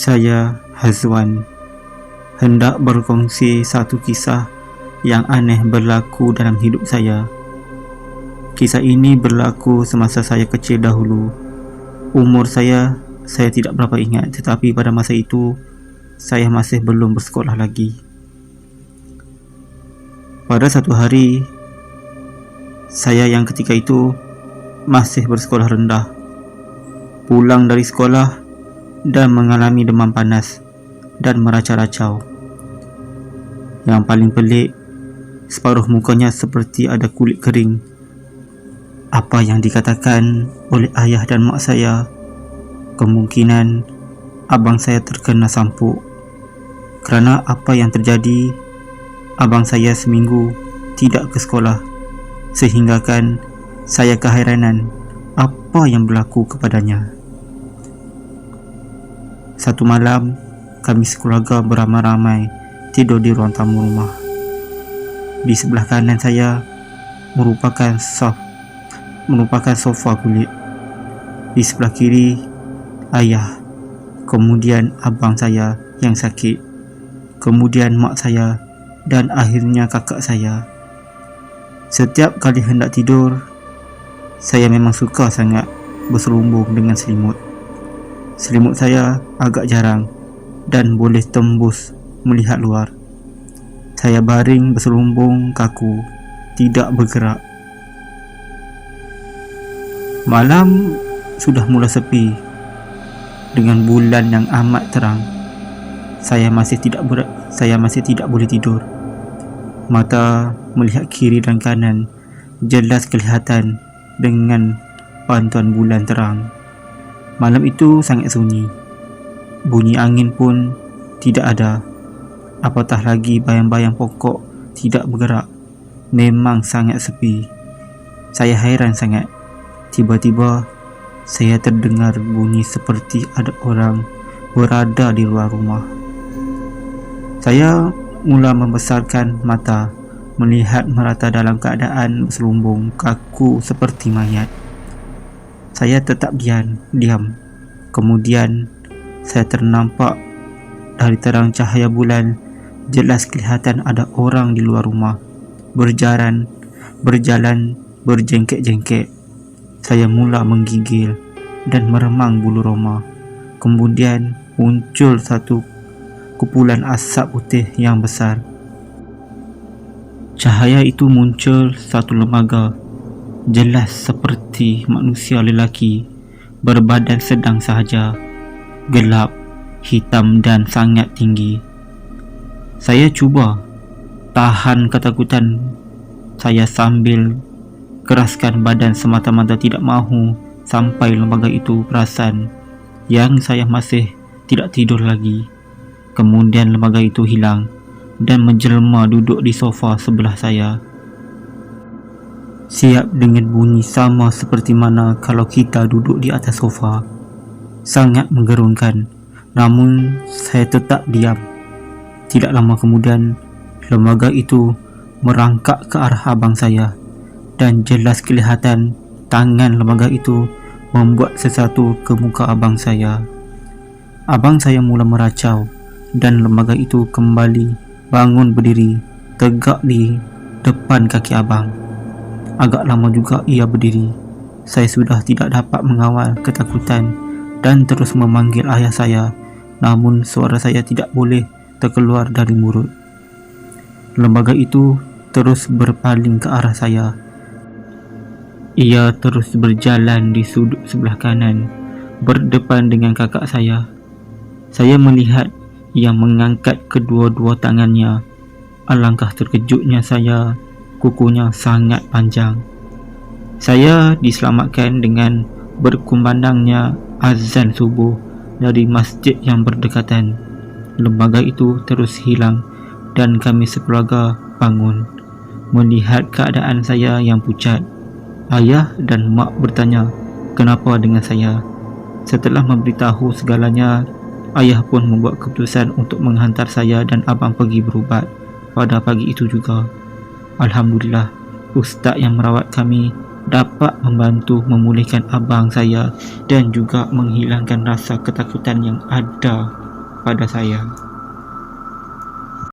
Saya, Hazwan, hendak berkongsi satu kisah yang aneh berlaku dalam hidup saya. Kisah ini berlaku semasa saya kecil dahulu. Umur saya tidak berapa ingat, tetapi pada masa itu saya masih belum bersekolah lagi. Pada satu hari, saya yang ketika itu masih bersekolah rendah, pulang dari sekolah dan mengalami demam panas dan meracau-racau. Yang paling pelik, separuh mukanya seperti ada kulit kering. Apa yang dikatakan oleh ayah dan mak saya, kemungkinan abang saya terkena sampuk. Kerana apa yang terjadi, abang saya seminggu tidak ke sekolah, sehinggakan saya keheranan apa yang berlaku kepadanya. Satu malam, kami sekeluarga beramai-ramai tidur di ruang tamu rumah. Di sebelah kanan saya merupakan sofa kulit. Di sebelah kiri, ayah, kemudian abang saya yang sakit, kemudian mak saya, dan akhirnya kakak saya. Setiap kali hendak tidur, saya memang suka sangat berselumbung dengan selimut. Selimut saya agak jarang dan boleh tembus melihat luar. Saya baring berselumbung kaku, tidak bergerak. Malam sudah mula sepi dengan bulan yang amat terang. Saya masih tidak boleh tidur. Mata melihat kiri dan kanan jelas kelihatan dengan bantuan bulan terang. Malam itu sangat sunyi. Bunyi angin pun tidak ada. Apatah lagi bayang-bayang pokok tidak bergerak. Memang sangat sepi. Saya hairan sangat. Tiba-tiba saya terdengar bunyi seperti ada orang berada di luar rumah. Saya mula membesarkan mata, melihat merata dalam keadaan berselumbung kaku seperti mayat. Saya tetap diam. Kemudian saya ternampak dari terang cahaya bulan, jelas kelihatan ada orang di luar rumah, berjalan berjengkek-jengkek. Saya mula menggigil dan meremang bulu roma. Kemudian muncul satu kumpulan asap putih yang besar. Cahaya itu muncul satu lembaga, jelas seperti manusia lelaki, berbadan sedang sahaja, gelap, hitam dan sangat tinggi. Saya cuba tahan ketakutan saya sambil keraskan badan semata-mata tidak mahu sampai lembaga itu perasan yang saya masih tidak tidur lagi. Kemudian lembaga itu hilang dan menjelma duduk di sofa sebelah saya. Siap dengan bunyi sama seperti mana kalau kita duduk di atas sofa. Sangat menggerunkan, namun saya tetap diam. Tidak lama kemudian, lembaga itu merangkak ke arah abang saya, dan jelas kelihatan tangan lembaga itu membuat sesuatu ke muka abang saya. Abang saya mula meracau, dan lembaga itu kembali bangun berdiri, tegak di depan kaki abang. Agak lama juga ia berdiri. Saya sudah tidak dapat mengawal ketakutan dan terus memanggil ayah saya, namun suara saya tidak boleh terkeluar dari mulut. Lembaga itu terus berpaling ke arah saya. Ia terus berjalan di sudut sebelah kanan, berdepan dengan kakak saya. Saya melihat ia mengangkat kedua-dua tangannya. Alangkah terkejutnya saya. Kukunya sangat panjang. Saya diselamatkan dengan berkumandangnya azan subuh dari masjid yang berdekatan. Lembaga itu terus hilang dan kami sekeluarga bangun melihat keadaan saya yang pucat. Ayah dan mak bertanya kenapa dengan saya. Setelah memberitahu segalanya, ayah pun membuat keputusan untuk menghantar saya dan abang pergi berubat pada pagi itu juga. Alhamdulillah, ustaz yang merawat kami dapat membantu memulihkan abang saya dan juga menghilangkan rasa ketakutan yang ada kepada saya.